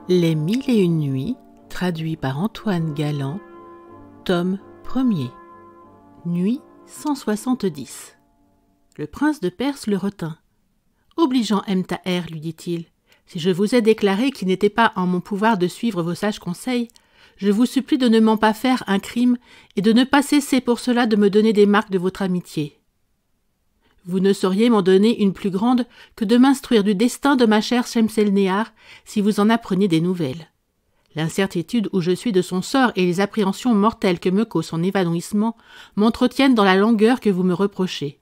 Les Mille et une nuits, traduit par Antoine Galland, tome 1er. Nuit 170. Le prince de Perse le retint. « Obligeant Emtaher, lui dit-il, si je vous ai déclaré qu'il n'était pas en mon pouvoir de suivre vos sages conseils, je vous supplie de ne m'en pas faire un crime et de ne pas cesser pour cela de me donner des marques de votre amitié. Vous ne sauriez m'en donner une plus grande que de m'instruire du destin de ma chère Shemselnehar si vous en appreniez des nouvelles. L'incertitude où je suis de son sort et les appréhensions mortelles que me cause son évanouissement m'entretiennent dans la langueur que vous me reprochez.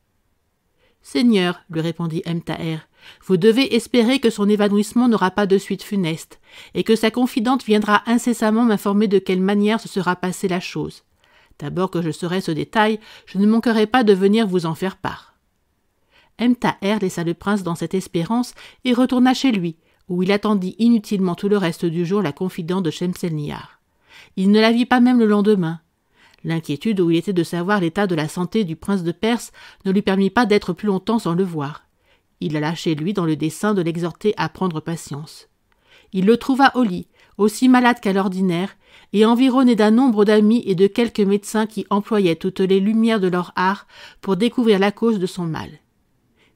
Seigneur, lui répondit Emtaher, vous devez espérer que son évanouissement n'aura pas de suite funeste, et que sa confidente viendra incessamment m'informer de quelle manière se sera passée la chose. D'abord que je saurai ce détail, je ne manquerai pas de venir vous en faire part. Emtaher laissa le prince dans cette espérance et retourna chez lui, où il attendit inutilement tout le reste du jour la confidente de Shemselnehar. Il ne la vit pas même le lendemain. L'inquiétude où il était de savoir l'état de la santé du prince de Perse ne lui permit pas d'être plus longtemps sans le voir. Il alla chez lui dans le dessein de l'exhorter à prendre patience. Il le trouva au lit, aussi malade qu'à l'ordinaire, et environné d'un nombre d'amis et de quelques médecins qui employaient toutes les lumières de leur art pour découvrir la cause de son mal.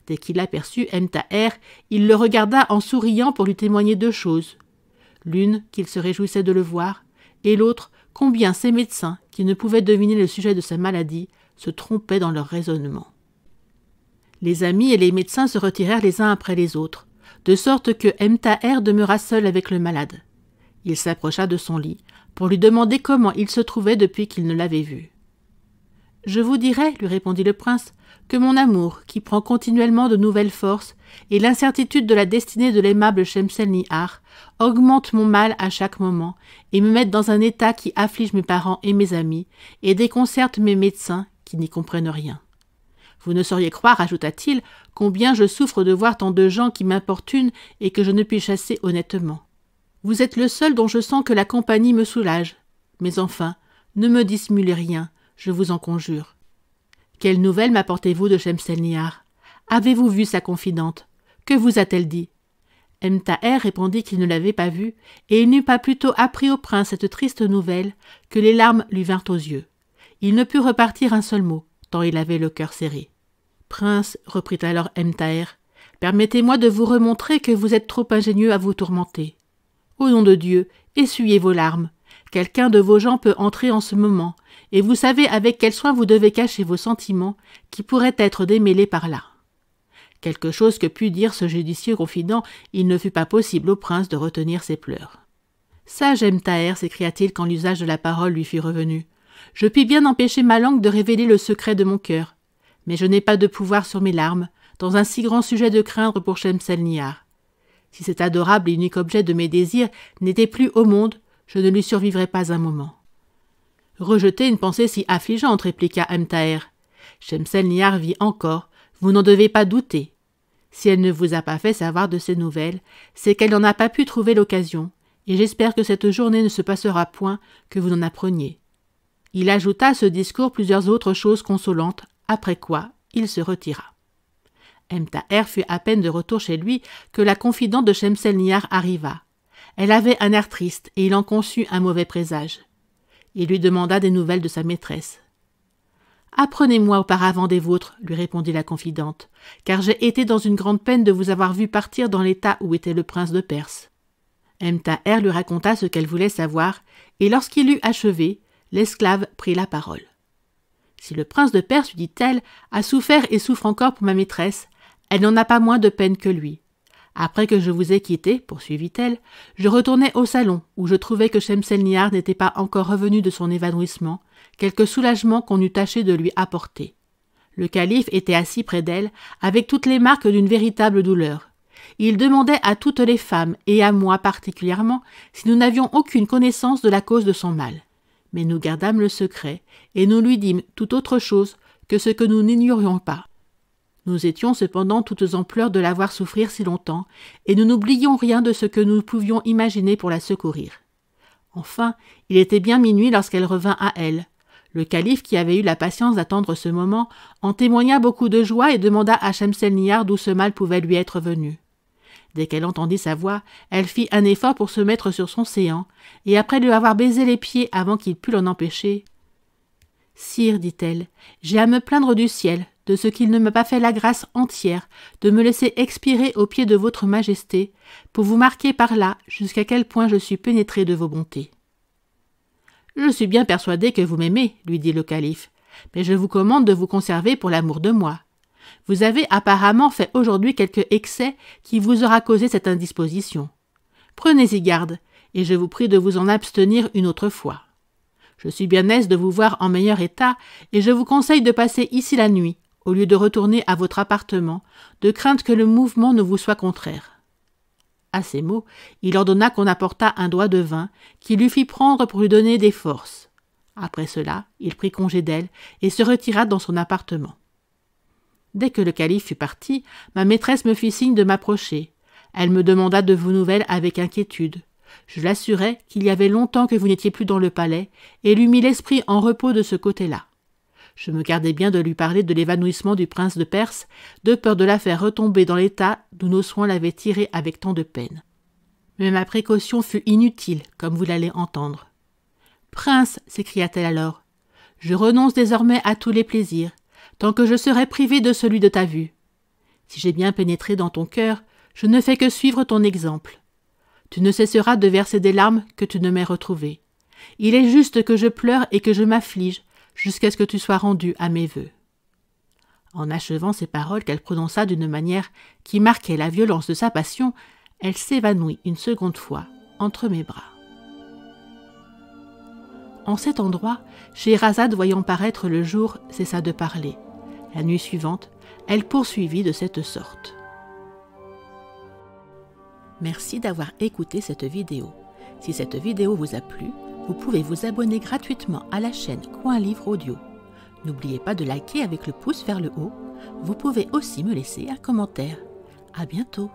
Dès qu'il aperçut Emtaher, il le regarda en souriant pour lui témoigner deux choses. L'une, qu'il se réjouissait de le voir, et l'autre, combien ces médecins, qui ne pouvaient deviner le sujet de sa maladie, se trompaient dans leur raisonnement. Les amis et les médecins se retirèrent les uns après les autres, de sorte que Emtaher demeura seul avec le malade. Il s'approcha de son lit, pour lui demander comment il se trouvait depuis qu'il ne l'avait vu. « Je vous dirai, lui répondit le prince, que mon amour, qui prend continuellement de nouvelles forces, et l'incertitude de la destinée de l'aimable Shemselnehar, augmentent mon mal à chaque moment, et me mettent dans un état qui afflige mes parents et mes amis, et déconcerte mes médecins, qui n'y comprennent rien. Vous ne sauriez croire, ajouta-t-il, combien je souffre de voir tant de gens qui m'importunent et que je ne puis chasser honnêtement. Vous êtes le seul dont je sens que la compagnie me soulage. Mais enfin, ne me dissimulez rien, je vous en conjure. Quelle nouvelle m'apportez-vous de Shemselnehar? Avez-vous vu sa confidente? Que vous a-t-elle dit? » Emtaher répondit qu'il ne l'avait pas vue, et il n'eut pas plutôt appris au prince cette triste nouvelle que les larmes lui vinrent aux yeux. Il ne put repartir un seul mot, tant il avait le cœur serré. « Prince, reprit alors Emtaher, permettez-moi de vous remontrer que vous êtes trop ingénieux à vous tourmenter. Au nom de Dieu, essuyez vos larmes. Quelqu'un de vos gens peut entrer en ce moment, et vous savez avec quel soin vous devez cacher vos sentiments qui pourraient être démêlés par là. » Quelque chose que put dire ce judicieux confident, il ne fut pas possible au prince de retenir ses pleurs. « Sage Emtaher, s'écria-t-il quand l'usage de la parole lui fut revenu, je puis bien empêcher ma langue de révéler le secret de mon cœur, mais je n'ai pas de pouvoir sur mes larmes, dans un si grand sujet de craindre pour Shemselnehar. Si cet adorable et unique objet de mes désirs n'était plus au monde, je ne lui survivrais pas un moment. »« Rejetez une pensée si affligeante, répliqua Emtaher. Shemselnehar vit encore, vous n'en devez pas douter. Si elle ne vous a pas fait savoir de ces nouvelles, c'est qu'elle n'en a pas pu trouver l'occasion, et j'espère que cette journée ne se passera point que vous n'en appreniez. » Il ajouta à ce discours plusieurs autres choses consolantes, après quoi il se retira. Emtaher fut à peine de retour chez lui que la confidente de Shemselnehar arriva. Elle avait un air triste et il en conçut un mauvais présage. Il lui demanda des nouvelles de sa maîtresse. « Apprenez-moi auparavant des vôtres, lui répondit la confidente, car j'ai été dans une grande peine de vous avoir vu partir dans l'état où était le prince de Perse. » Emtaher lui raconta ce qu'elle voulait savoir, et lorsqu'il eut achevé, l'esclave prit la parole. « Si le prince de Perse, lui dit-elle, a souffert et souffre encore pour ma maîtresse, elle n'en a pas moins de peine que lui. Après que je vous ai quitté, poursuivit-elle, je retournai au salon, où je trouvai que Shemselnehar n'était pas encore revenue de son évanouissement, quelque soulagement qu'on eût tâché de lui apporter. Le calife était assis près d'elle, avec toutes les marques d'une véritable douleur. Il demandait à toutes les femmes, et à moi particulièrement, si nous n'avions aucune connaissance de la cause de son mal. Mais nous gardâmes le secret, et nous lui dîmes tout autre chose que ce que nous n'ignorions pas. Nous étions cependant toutes en pleurs de la voir souffrir si longtemps, et nous n'oublions rien de ce que nous pouvions imaginer pour la secourir. Enfin, il était bien minuit lorsqu'elle revint à elle. Le calife, qui avait eu la patience d'attendre ce moment, en témoigna beaucoup de joie et demanda à Shemselnehar d'où ce mal pouvait lui être venu. Dès qu'elle entendit sa voix, elle fit un effort pour se mettre sur son séant, et après lui avoir baisé les pieds avant qu'il pût l'en empêcher, « Sire, dit-elle, j'ai à me plaindre du ciel, de ce qu'il ne m'a pas fait la grâce entière de me laisser expirer aux pieds de votre majesté, pour vous marquer par là jusqu'à quel point je suis pénétré de vos bontés. »« Je suis bien persuadé que vous m'aimez, lui dit le calife, mais je vous commande de vous conserver pour l'amour de moi. Vous avez apparemment fait aujourd'hui quelque excès qui vous aura causé cette indisposition. Prenez-y garde, et je vous prie de vous en abstenir une autre fois. Je suis bien aise de vous voir en meilleur état, et je vous conseille de passer ici la nuit, au lieu de retourner à votre appartement, de crainte que le mouvement ne vous soit contraire. » À ces mots, il ordonna qu'on apportât un doigt de vin, qu'il lui fit prendre pour lui donner des forces. Après cela, il prit congé d'elle et se retira dans son appartement. Dès que le calife fut parti, ma maîtresse me fit signe de m'approcher. Elle me demanda de vos nouvelles avec inquiétude. Je l'assurai qu'il y avait longtemps que vous n'étiez plus dans le palais et lui mis l'esprit en repos de ce côté-là. Je me gardai bien de lui parler de l'évanouissement du prince de Perse, de peur de la faire retomber dans l'état d'où nos soins l'avaient tirée avec tant de peine. Mais ma précaution fut inutile, comme vous l'allez entendre. « Prince, s'écria-t-elle alors, je renonce désormais à tous les plaisirs, tant que je serai privée de celui de ta vue. Si j'ai bien pénétré dans ton cœur, je ne fais que suivre ton exemple. Tu ne cesseras de verser des larmes que tu ne m'aies retrouvée. Il est juste que je pleure et que je m'afflige, jusqu'à ce que tu sois rendu à mes vœux. » En achevant ces paroles qu'elle prononça d'une manière qui marquait la violence de sa passion, elle s'évanouit une seconde fois entre mes bras. En cet endroit, Scheherazade, voyant paraître le jour, cessa de parler. La nuit suivante, elle poursuivit de cette sorte. Merci d'avoir écouté cette vidéo. Si cette vidéo vous a plu, vous pouvez vous abonner gratuitement à la chaîne Coin Livre Audio. N'oubliez pas de liker avec le pouce vers le haut. Vous pouvez aussi me laisser un commentaire. À bientôt.